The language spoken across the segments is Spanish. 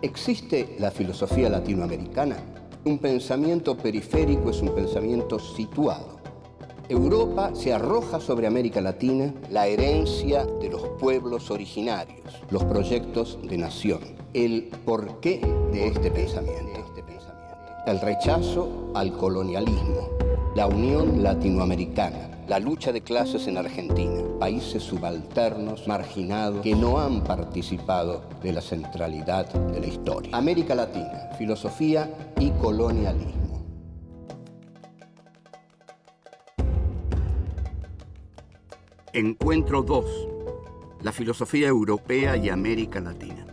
¿Existe la filosofía latinoamericana? Un pensamiento periférico es un pensamiento situado. Europa se arroja sobre América Latina la herencia de los pueblos originarios, los proyectos de nación, el porqué de este pensamiento, el rechazo al colonialismo, la unión latinoamericana, la lucha de clases en Argentina, países subalternos, marginados, que no han participado de la centralidad de la historia. América Latina, filosofía y colonialismo. Encuentro 2. La filosofía europea y América Latina.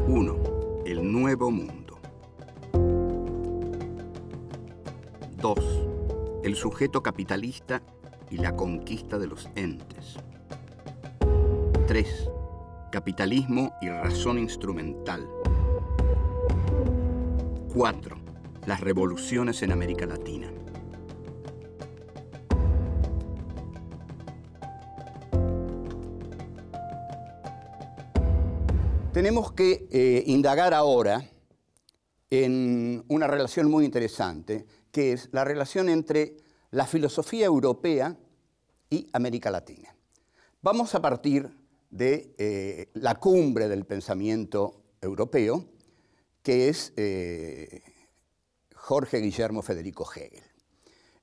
1. El Nuevo Mundo. 2. El sujeto capitalista y la conquista de los entes. 3. Capitalismo y razón instrumental. 4. Las revoluciones en América Latina. Tenemos que indagar ahora en una relación muy interesante, que es la relación entre la filosofía europea y América Latina. Vamos a partir de la cumbre del pensamiento europeo, que es Jorge Guillermo Federico Hegel.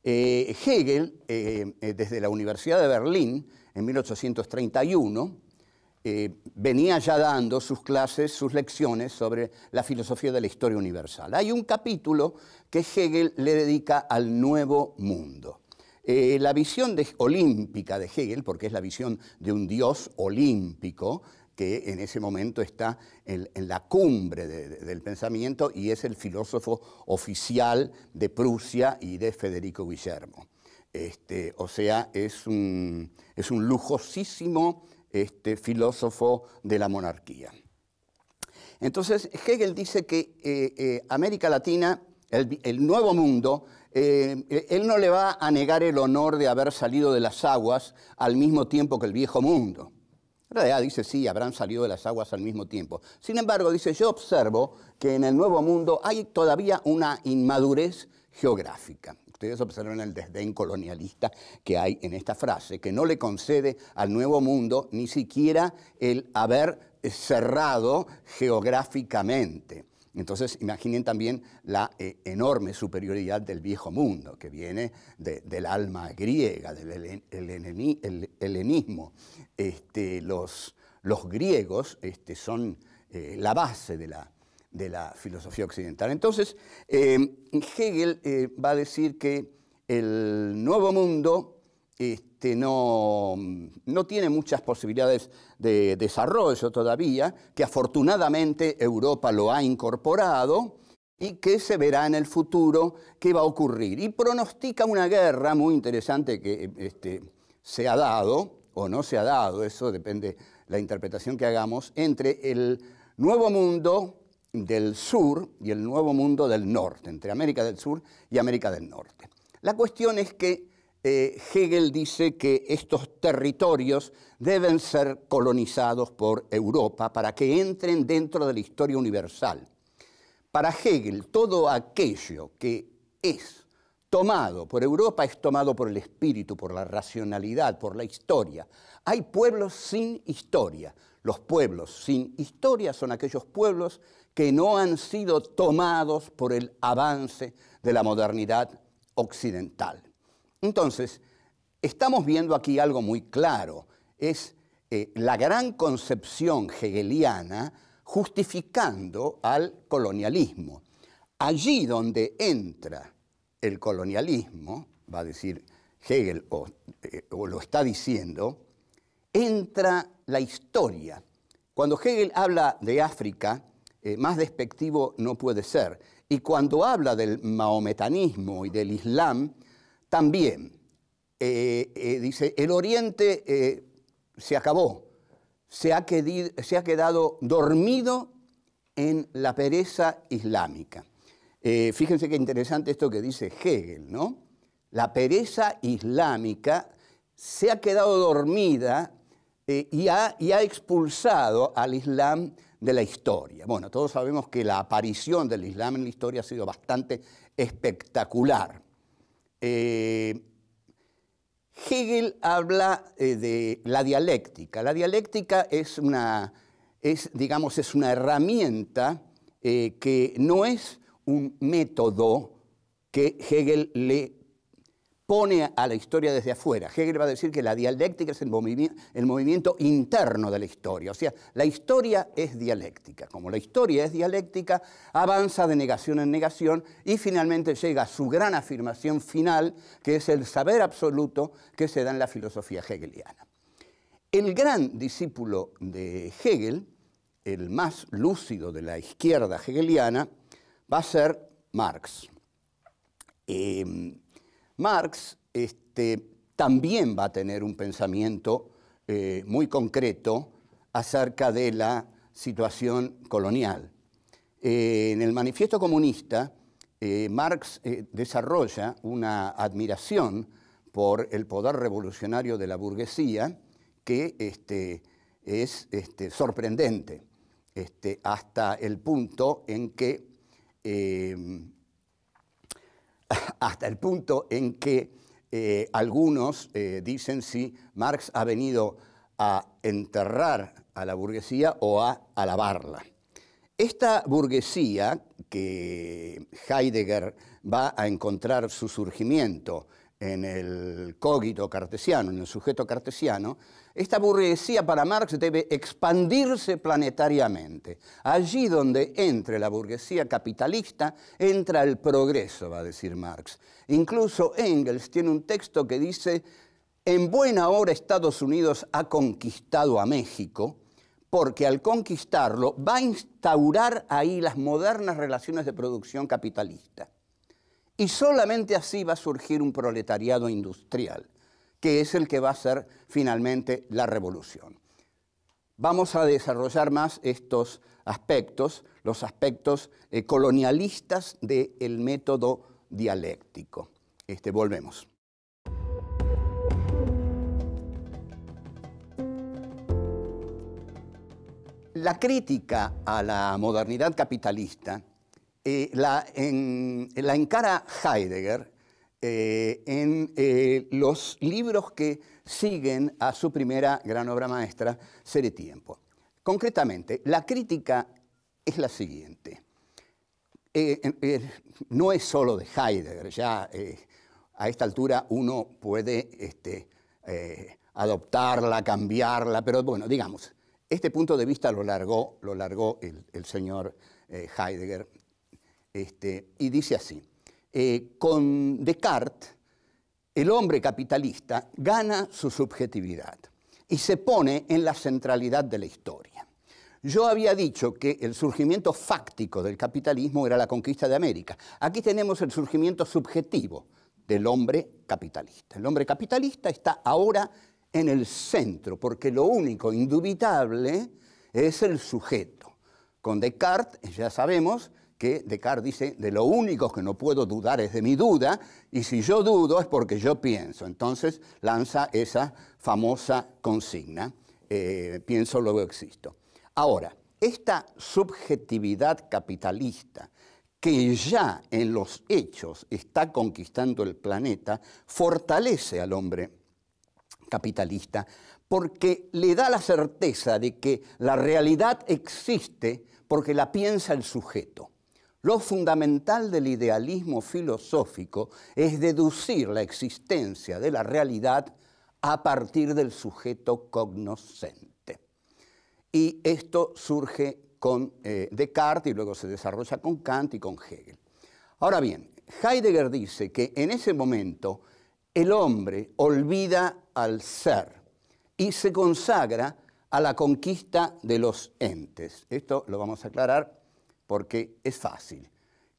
Hegel, desde la Universidad de Berlín, en 1831, venía ya dando sus clases, sus lecciones sobre la filosofía de la historia universal. Hay un capítulo que Hegel le dedica al Nuevo Mundo. La visión olímpica de Hegel, porque es la visión de un dios olímpico, que en ese momento está en la cumbre del pensamiento y es el filósofo oficial de Prusia y de Federico Guillermo. O sea, es un lujosísimo filósofo de la monarquía. Entonces, Hegel dice que América Latina, el Nuevo Mundo, él no le va a negar el honor de haber salido de las aguas al mismo tiempo que el Viejo Mundo. En realidad dice, sí, habrán salido de las aguas al mismo tiempo. Sin embargo, dice, yo observo que en el Nuevo Mundo hay todavía una inmadurez geográfica. Ustedes observan el desdén colonialista que hay en esta frase, que no le concede al Nuevo Mundo ni siquiera el haber cerrado geográficamente. Entonces, imaginen también la enorme superioridad del Viejo Mundo, que viene del alma griega, del helenismo. Los griegos son la base de la filosofía occidental. Entonces, Hegel va a decir que el Nuevo Mundo no tiene muchas posibilidades de desarrollo todavía, que afortunadamente Europa lo ha incorporado y que se verá en el futuro qué va a ocurrir. Y pronostica una guerra muy interesante que se ha dado o no se ha dado, eso depende de la interpretación que hagamos, entre el Nuevo Mundo del Sur y el Nuevo Mundo del Norte, entre América del Sur y América del Norte. La cuestión es que Hegel dice que estos territorios deben ser colonizados por Europa para que entren dentro de la historia universal. Para Hegel, todo aquello que es tomado por Europa es tomado por el espíritu, por la racionalidad, por la historia. Hay pueblos sin historia. Los pueblos sin historia son aquellos pueblos que no han sido tomados por el avance de la modernidad occidental. Entonces, estamos viendo aquí algo muy claro. Es la gran concepción hegeliana justificando al colonialismo. Allí donde entra el colonialismo, va a decir Hegel, o lo está diciendo, entra la historia. Cuando Hegel habla de África, más despectivo no puede ser. Y cuando habla del maometanismo y del Islam, también dice, el Oriente se acabó, se ha quedado dormido en la pereza islámica. Fíjense qué interesante esto que dice Hegel, ¿no? La pereza islámica se ha quedado dormida y ha expulsado al Islam de la historia. Bueno, todos sabemos que la aparición del Islam en la historia ha sido bastante espectacular. Hegel habla de la dialéctica. La dialéctica es una herramienta que no es un método que Hegel le pone a la historia desde afuera. Hegel va a decir que la dialéctica es el movimiento interno de la historia. O sea, la historia es dialéctica. Como la historia es dialéctica, avanza de negación en negación y finalmente llega a su gran afirmación final, que es el saber absoluto que se da en la filosofía hegeliana. El gran discípulo de Hegel, el más lúcido de la izquierda hegeliana, va a ser Marx. Marx también va a tener un pensamiento muy concreto acerca de la situación colonial. En el Manifiesto Comunista, Marx desarrolla una admiración por el poder revolucionario de la burguesía que es sorprendente, hasta el punto en que algunos dicen si Marx ha venido a enterrar a la burguesía o a alabarla. Esta burguesía, que Heidegger va a encontrar su surgimiento en el cogito cartesiano, en el sujeto cartesiano, esta burguesía para Marx debe expandirse planetariamente. Allí donde entre la burguesía capitalista, entra el progreso, va a decir Marx. Incluso Engels tiene un texto que dice: en buena hora Estados Unidos ha conquistado a México, porque al conquistarlo va a instaurar ahí las modernas relaciones de producción capitalista. Y solamente así va a surgir un proletariado industrial, que es el que va a ser finalmente la revolución. Vamos a desarrollar más estos aspectos, los aspectos colonialistas del método dialéctico. Volvemos. La crítica a la modernidad capitalista la encara Heidegger en los libros que siguen a su primera gran obra maestra, Ser y Tiempo. Concretamente, la crítica es la siguiente. No es solo de Heidegger, ya a esta altura uno puede adoptarla, cambiarla, pero bueno, digamos, este punto de vista lo largó el señor Heidegger, y dice así: con Descartes, el hombre capitalista gana su subjetividad y se pone en la centralidad de la historia. Yo había dicho que el surgimiento fáctico del capitalismo era la conquista de América. Aquí tenemos el surgimiento subjetivo del hombre capitalista. El hombre capitalista está ahora en el centro, porque lo único indubitable es el sujeto. Con Descartes ya sabemos que Descartes dice: de lo único que no puedo dudar es de mi duda, y si yo dudo es porque yo pienso. Entonces lanza esa famosa consigna, pienso, luego existo. Ahora, esta subjetividad capitalista, que ya en los hechos está conquistando el planeta, fortalece al hombre capitalista porque le da la certeza de que la realidad existe porque la piensa el sujeto. Lo fundamental del idealismo filosófico es deducir la existencia de la realidad a partir del sujeto cognoscente. Y esto surge con Descartes y luego se desarrolla con Kant y con Hegel. Ahora bien, Heidegger dice que en ese momento el hombre olvida al ser y se consagra a la conquista de los entes. Esto lo vamos a aclarar porque es fácil.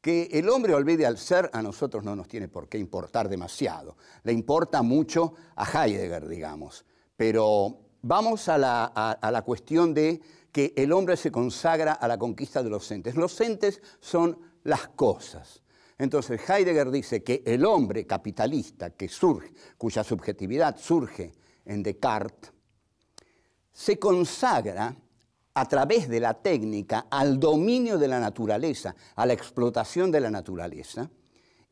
Que el hombre olvide al ser a nosotros no nos tiene por qué importar demasiado. Le importa mucho a Heidegger, digamos. Pero vamos a la cuestión de que el hombre se consagra a la conquista de los entes. Los entes son las cosas. Entonces Heidegger dice que el hombre capitalista que surge, cuya subjetividad surge en Descartes, se consagra a través de la técnica al dominio de la naturaleza, a la explotación de la naturaleza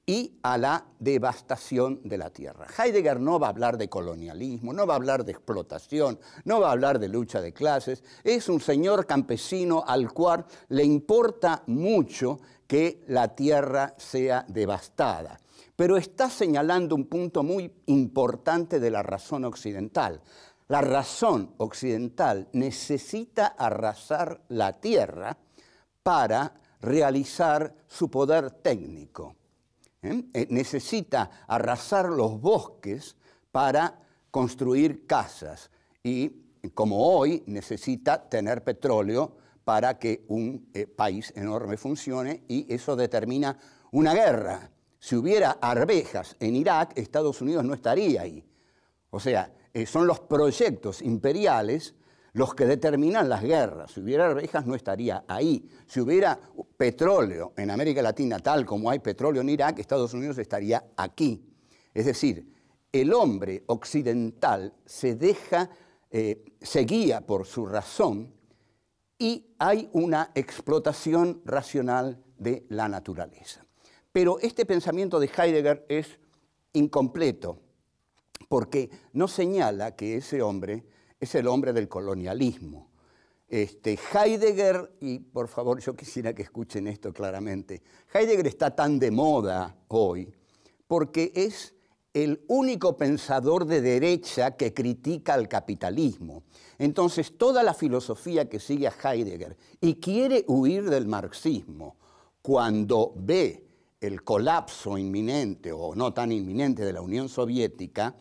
y a la devastación de la tierra. Heidegger no va a hablar de colonialismo, no va a hablar de explotación, no va a hablar de lucha de clases. Es un señor campesino al cual le importa mucho que la tierra sea devastada. Pero está señalando un punto muy importante de la razón occidental. La razón occidental necesita arrasar la tierra para realizar su poder técnico. Necesita arrasar los bosques para construir casas y, como hoy, necesita tener petróleo para que un país enorme funcione, y eso determina una guerra. Si hubiera arvejas en Irak, Estados Unidos no estaría ahí. O sea, son los proyectos imperiales los que determinan las guerras. Si hubiera arvejas, no estaría ahí. Si hubiera petróleo en América Latina, tal como hay petróleo en Irak, Estados Unidos estaría aquí. Es decir, el hombre occidental se guía por su razón, y hay una explotación racional de la naturaleza. Pero este pensamiento de Heidegger es incompleto, porque no señala que ese hombre es el hombre del colonialismo. Heidegger, y por favor yo quisiera que escuchen esto claramente, Heidegger está tan de moda hoy porque es el único pensador de derecha que critica al capitalismo. Entonces toda la filosofía que sigue a Heidegger y quiere huir del marxismo, cuando ve el colapso inminente o no tan inminente de la Unión Soviética,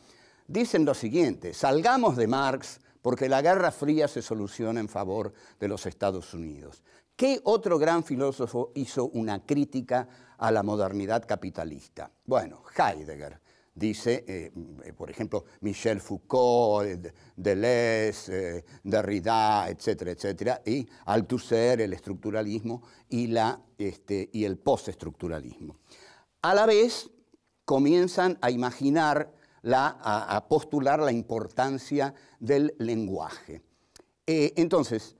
dicen lo siguiente: salgamos de Marx porque la Guerra Fría se soluciona en favor de los Estados Unidos. ¿Qué otro gran filósofo hizo una crítica a la modernidad capitalista? Bueno, Heidegger. Dice, por ejemplo, Michel Foucault, Deleuze, Derrida, etcétera, etcétera, y Althusser, el estructuralismo y el postestructuralismo. A la vez comienzan a imaginar, a postular la importancia del lenguaje. Entonces,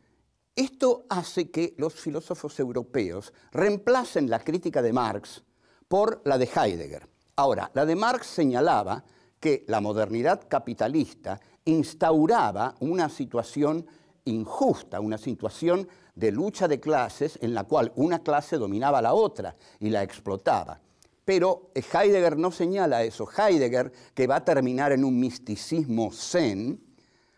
esto hace que los filósofos europeos reemplacen la crítica de Marx por la de Heidegger. Ahora, la de Marx señalaba que la modernidad capitalista instauraba una situación injusta, una situación de lucha de clases en la cual una clase dominaba a la otra y la explotaba. Pero Heidegger no señala eso. Heidegger, que va a terminar en un misticismo zen,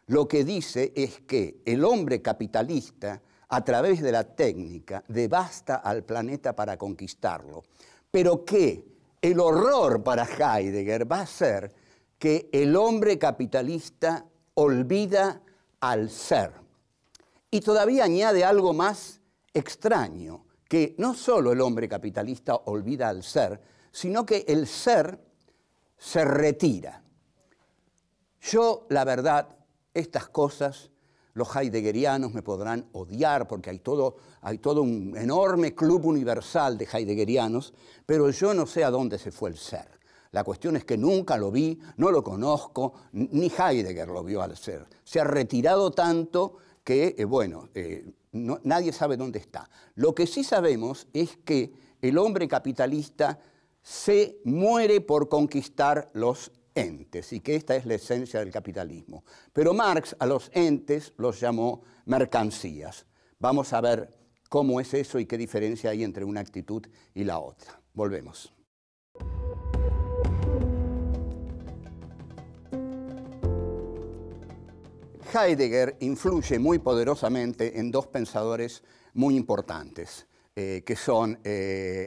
lo que dice es que el hombre capitalista, a través de la técnica, devasta al planeta para conquistarlo. Pero que el horror para Heidegger va a ser que el hombre capitalista olvida al ser. Y todavía añade algo más extraño, que no solo el hombre capitalista olvida al ser, sino que el ser se retira. Yo, la verdad, estas cosas, los heideggerianos me podrán odiar porque hay todo un enorme club universal de heideggerianos, pero yo no sé a dónde se fue el ser. La cuestión es que nunca lo vi, no lo conozco, ni Heidegger lo vio al ser. Se ha retirado tanto que, nadie sabe dónde está. Lo que sí sabemos es que el hombre capitalista se muere por conquistar los entes, y que esta es la esencia del capitalismo. Pero Marx a los entes los llamó mercancías. Vamos a ver cómo es eso y qué diferencia hay entre una actitud y la otra. Volvemos. Heidegger influye muy poderosamente en dos pensadores muy importantes, que son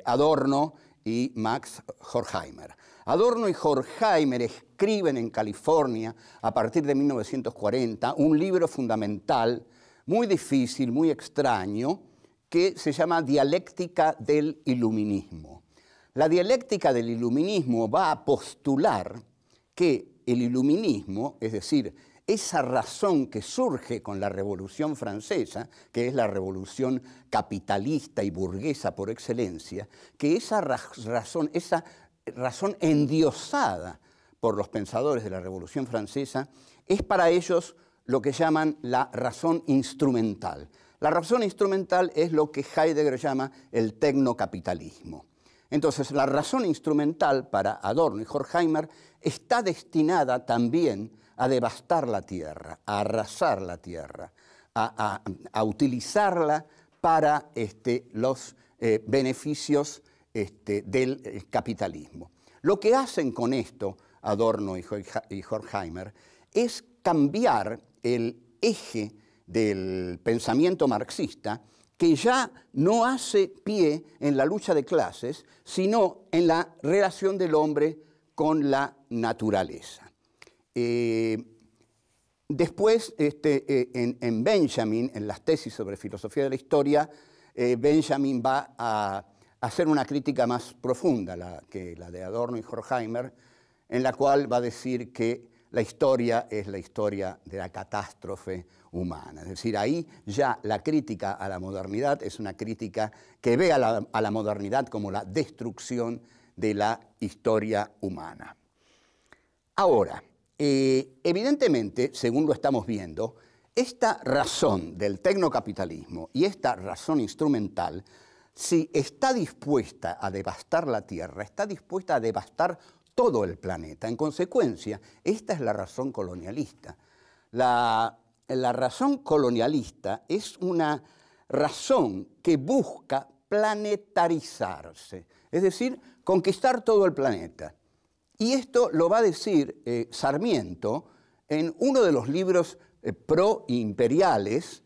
Adorno y Max Horkheimer. Adorno y Horkheimer escriben en California, a partir de 1940, un libro fundamental, muy difícil, muy extraño, que se llama Dialéctica del Iluminismo. La dialéctica del iluminismo va a postular que el iluminismo, es decir, esa razón que surge con la Revolución Francesa, que es la revolución capitalista y burguesa por excelencia, que esa razón endiosada por los pensadores de la Revolución Francesa, es para ellos lo que llaman la razón instrumental. La razón instrumental es lo que Heidegger llama el tecnocapitalismo. Entonces, la razón instrumental para Adorno y Horkheimer está destinada también a devastar la tierra, a arrasar la tierra, a utilizarla para los beneficios del capitalismo. Lo que hacen con esto Adorno y Horkheimer es cambiar el eje del pensamiento marxista, que ya no hace pie en la lucha de clases, sino en la relación del hombre con la naturaleza. Después, en Benjamin, en las tesis sobre filosofía de la historia, Benjamin va a hacer una crítica más profunda que la de Adorno y Horkheimer, en la cual va a decir que la historia es la historia de la catástrofe humana. Es decir, ahí ya la crítica a la modernidad es una crítica que ve a la modernidad como la destrucción de la historia humana. Ahora, evidentemente, según lo estamos viendo, esta razón del tecnocapitalismo y esta razón instrumental, si está dispuesta a devastar la Tierra, está dispuesta a devastar todo el planeta. En consecuencia, esta es la razón colonialista. La razón colonialista es una razón que busca planetarizarse, es decir, conquistar todo el planeta. Y esto lo va a decir Sarmiento en uno de los libros pro-imperiales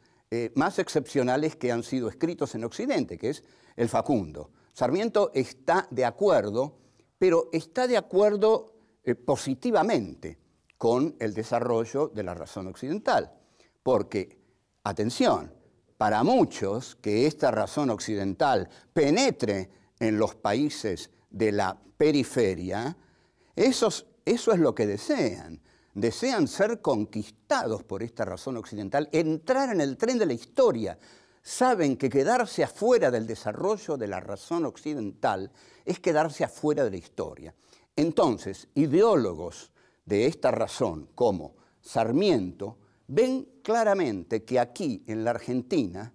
más excepcionales que han sido escritos en Occidente, que es El Facundo. Sarmiento está de acuerdo, pero está de acuerdo positivamente con el desarrollo de la razón occidental. Porque, atención, para muchos que esta razón occidental penetre en los países de la periferia, eso es lo que desean. Desean ser conquistados por esta razón occidental, entrar en el tren de la historia. Saben que quedarse afuera del desarrollo de la razón occidental es quedarse afuera de la historia. Entonces, ideólogos de esta razón, como Sarmiento, ven claramente que aquí, en la Argentina,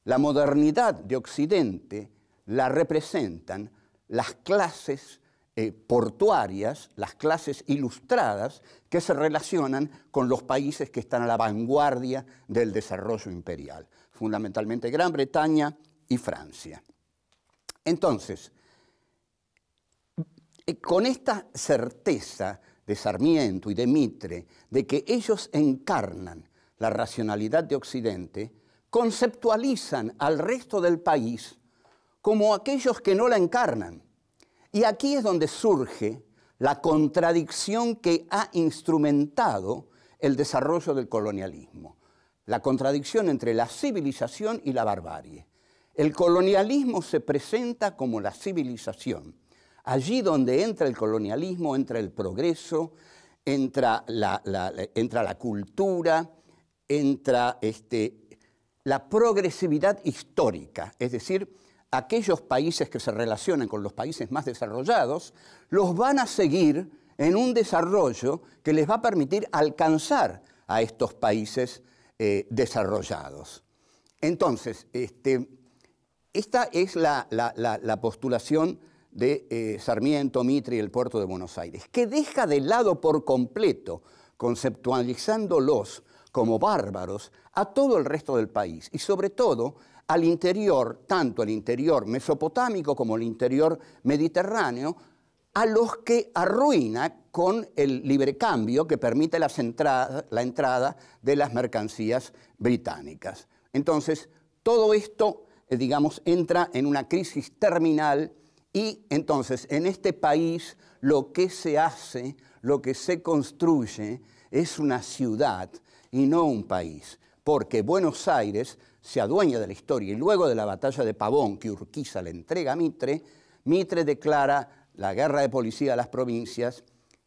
la modernidad de Occidente la representan las clases portuarias, las clases ilustradas que se relacionan con los países que están a la vanguardia del desarrollo imperial, fundamentalmente Gran Bretaña y Francia. Entonces, con esta certeza de Sarmiento y de Mitre de que ellos encarnan la racionalidad de Occidente, conceptualizan al resto del país como aquellos que no la encarnan. Y aquí es donde surge la contradicción que ha instrumentado el desarrollo del colonialismo, la contradicción entre la civilización y la barbarie. El colonialismo se presenta como la civilización. Allí donde entra el colonialismo, entra el progreso, entra la cultura, entra la progresividad histórica, es decir, aquellos países que se relacionan con los países más desarrollados, los van a seguir en un desarrollo que les va a permitir alcanzar a estos países desarrollados. Entonces, esta es la postulación de Sarmiento, Mitre y el Puerto de Buenos Aires, que deja de lado por completo, conceptualizándolos como bárbaros, a todo el resto del país y sobre todo al interior, tanto el interior mesopotámico como el interior mediterráneo, a los que arruina con el libre cambio que permite la entrada de las mercancías británicas. Entonces, todo esto, digamos, entra en una crisis terminal y entonces en este país lo que se hace, lo que se construye es una ciudad y no un país, porque Buenos Aires se adueña de la historia y luego de la batalla de Pavón que Urquiza le entrega a Mitre, Mitre declara la guerra de policía a las provincias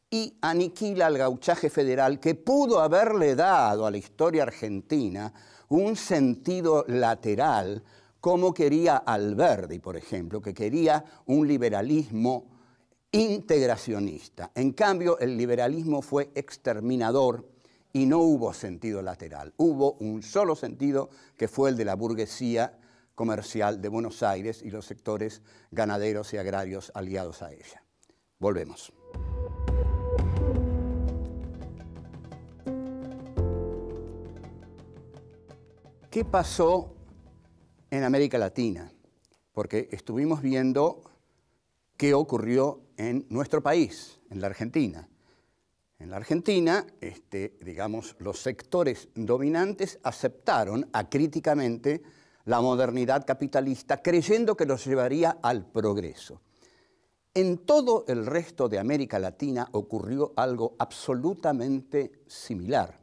y aniquila al gauchaje federal que pudo haberle dado a la historia argentina un sentido lateral, como quería Alberdi, por ejemplo, que quería un liberalismo integracionista. En cambio, el liberalismo fue exterminador y no hubo sentido lateral. Hubo un solo sentido, que fue el de la burguesía comercial de Buenos Aires y los sectores ganaderos y agrarios aliados a ella. Volvemos. ¿Qué pasó en América Latina? Porque estuvimos viendo qué ocurrió en nuestro país, en la Argentina. En la Argentina, digamos, los sectores dominantes aceptaron acríticamente la modernidad capitalista, creyendo que los llevaría al progreso. En todo el resto de América Latina ocurrió algo absolutamente similar.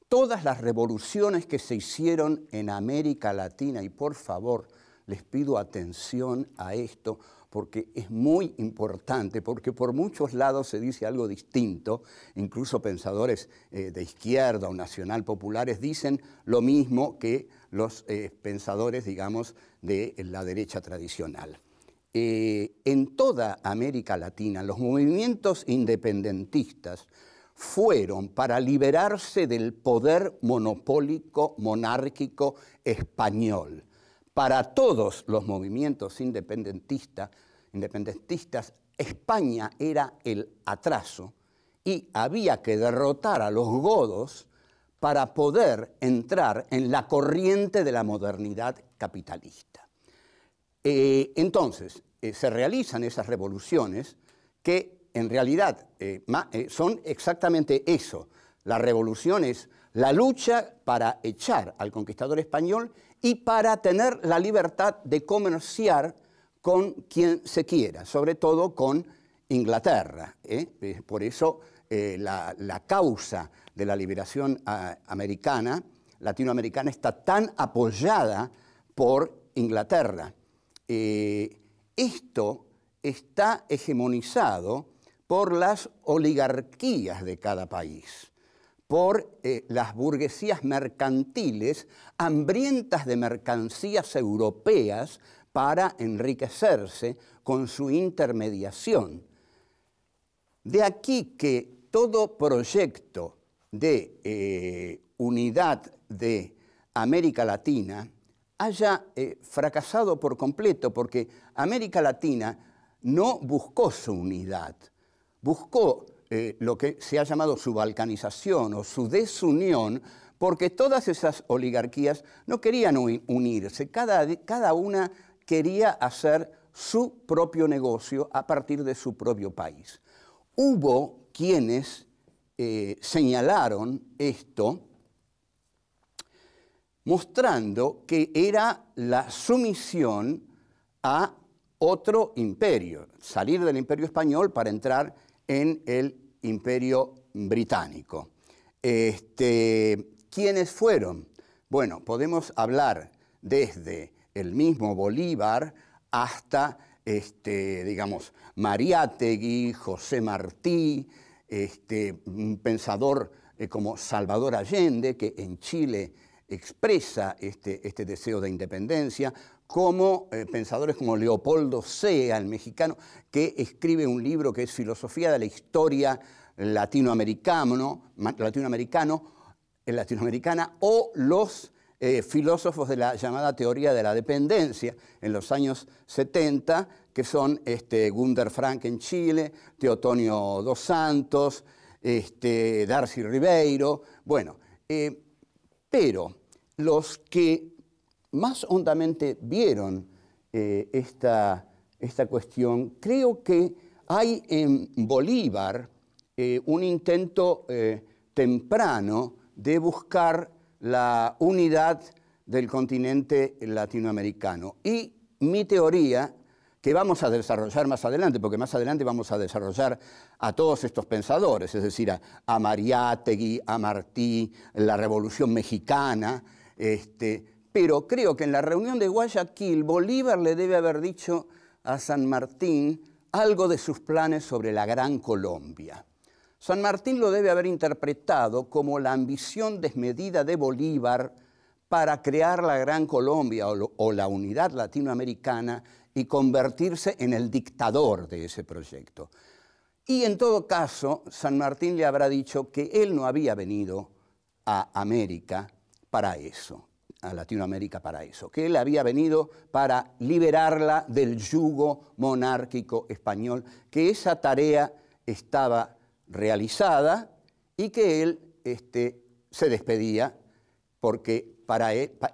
Todas las revoluciones que se hicieron en América Latina, y por favor, les pido atención a esto, porque es muy importante, porque por muchos lados se dice algo distinto, incluso pensadores de izquierda o nacional populares dicen lo mismo que los pensadores, digamos, de la derecha tradicional. En toda América Latina, los movimientos independentistas fueron para liberarse del poder monopólico monárquico español. Para todos los movimientos independentistas, España era el atraso y había que derrotar a los godos para poder entrar en la corriente de la modernidad capitalista. Entonces, se realizan esas revoluciones que en realidad son exactamente eso. La revolución es la lucha para echar al conquistador español y para tener la libertad de comerciar con quien se quiera, sobre todo con Inglaterra. Por eso la causa de la liberación latinoamericana, está tan apoyada por Inglaterra. Esto está hegemonizado por las oligarquías de cada país, por las burguesías mercantiles hambrientas de mercancías europeas para enriquecerse con su intermediación. De aquí que todo proyecto de unidad de América Latina haya fracasado por completo, porque América Latina no buscó su unidad, buscó lo que se ha llamado su balcanización o su desunión, porque todas esas oligarquías no querían unirse, cada una quería hacer su propio negocio a partir de su propio país. Hubo quienes señalaron esto, mostrando que era la sumisión a otro imperio, salir del imperio español para entrar en el imperio británico. ¿Quiénes fueron? Bueno, podemos hablar desde el mismo Bolívar hasta, digamos, Mariátegui, José Martí, un pensador como Salvador Allende, que en Chile expresa este deseo de independencia, como pensadores como Leopoldo Sea, el mexicano, que escribe un libro que es Filosofía de la Historia latinoamericana, o los filósofos de la llamada teoría de la dependencia en los años 70, que son Gunder Frank en Chile, Teotonio dos Santos, Darcy Ribeiro, bueno, pero los que más hondamente vieron esta cuestión, creo que hay en Bolívar un intento temprano de buscar la unidad del continente latinoamericano. Y mi teoría, que vamos a desarrollar más adelante, porque más adelante vamos a desarrollar a todos estos pensadores, es decir, a Mariátegui, a Martí, la Revolución Mexicana, pero creo que en la reunión de Guayaquil, Bolívar le debe haber dicho a San Martín algo de sus planes sobre la Gran Colombia. San Martín lo debe haber interpretado como la ambición desmedida de Bolívar para crear la Gran Colombia o la unidad latinoamericana y convertirse en el dictador de ese proyecto. Y en todo caso, San Martín le habrá dicho que él no había venido a América para eso, a Latinoamérica para eso, que él había venido para liberarla del yugo monárquico español, que esa tarea estaba realizada y que él se despedía porque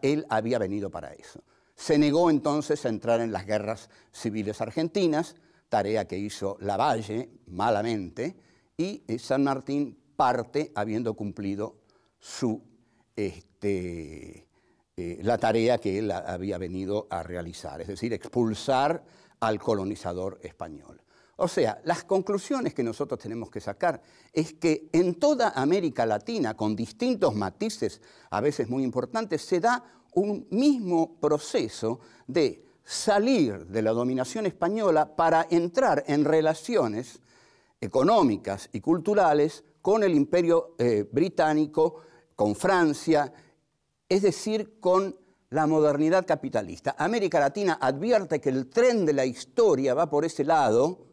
él había venido para eso. Se negó entonces a entrar en las guerras civiles argentinas, tarea que hizo Lavalle malamente, y San Martín parte habiendo cumplido la tarea que él había venido a realizar, es decir, expulsar al colonizador español. O sea, las conclusiones que nosotros tenemos que sacar es que en toda América Latina, con distintos matices, a veces muy importantes, se da un mismo proceso de salir de la dominación española para entrar en relaciones económicas y culturales con el Imperio británico, con Francia, es decir, con la modernidad capitalista. América Latina advierte que el tren de la historia va por ese lado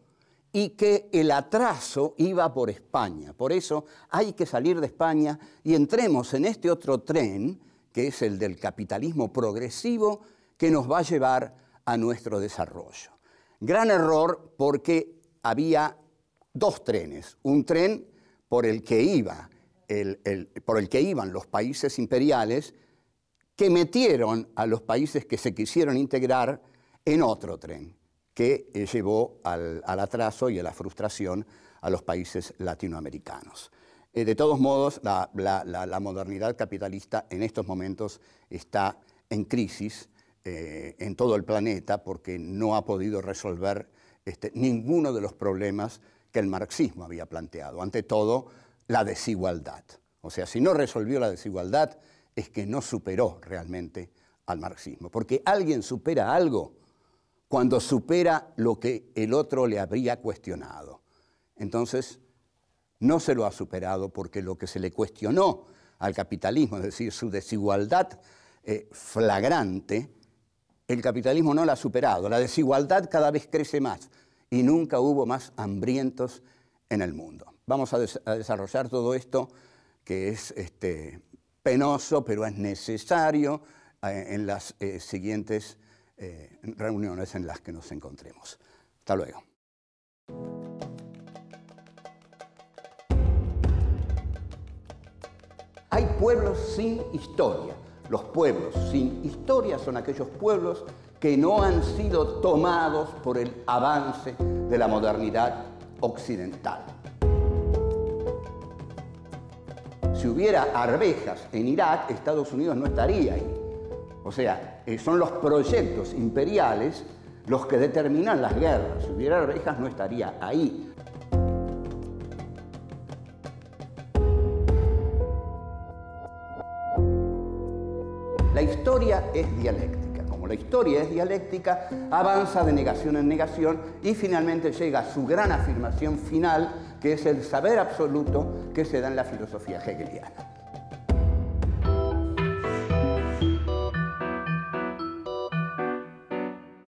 y que el atraso iba por España. Por eso hay que salir de España y entremos en este otro tren, que es el del capitalismo progresivo, que nos va a llevar a nuestro desarrollo. Gran error, porque había dos trenes. Un tren por el que iban los países imperiales, que metieron a los países que se quisieron integrar en otro tren, que llevó al atraso y a la frustración a los países latinoamericanos. De todos modos, la modernidad capitalista en estos momentos está en crisis en todo el planeta porque no ha podido resolver ninguno de los problemas que el marxismo había planteado. Ante todo, la desigualdad. O sea, si no resolvió la desigualdad, es que no superó realmente al marxismo. Porque alguien supera algo cuando supera lo que el otro le habría cuestionado. Entonces, no se lo ha superado porque lo que se le cuestionó al capitalismo, es decir, su desigualdad flagrante, el capitalismo no la ha superado. La desigualdad cada vez crece más y nunca hubo más hambrientos en el mundo. Vamos a desarrollar todo esto que es penoso, pero es necesario en las siguientes reuniones en las que nos encontremos. Hasta luego. Hay pueblos sin historia. Los pueblos sin historia son aquellos pueblos que no han sido tomados por el avance de la modernidad occidental. Si hubiera arvejas en Irak, Estados Unidos no estaría ahí. O sea, son los proyectos imperiales los que determinan las guerras. Si hubiera arvejas, no estaría ahí. La historia es dialéctica. Como la historia es dialéctica, avanza de negación en negación y finalmente llega a su gran afirmación final, que es el saber absoluto que se da en la filosofía hegeliana.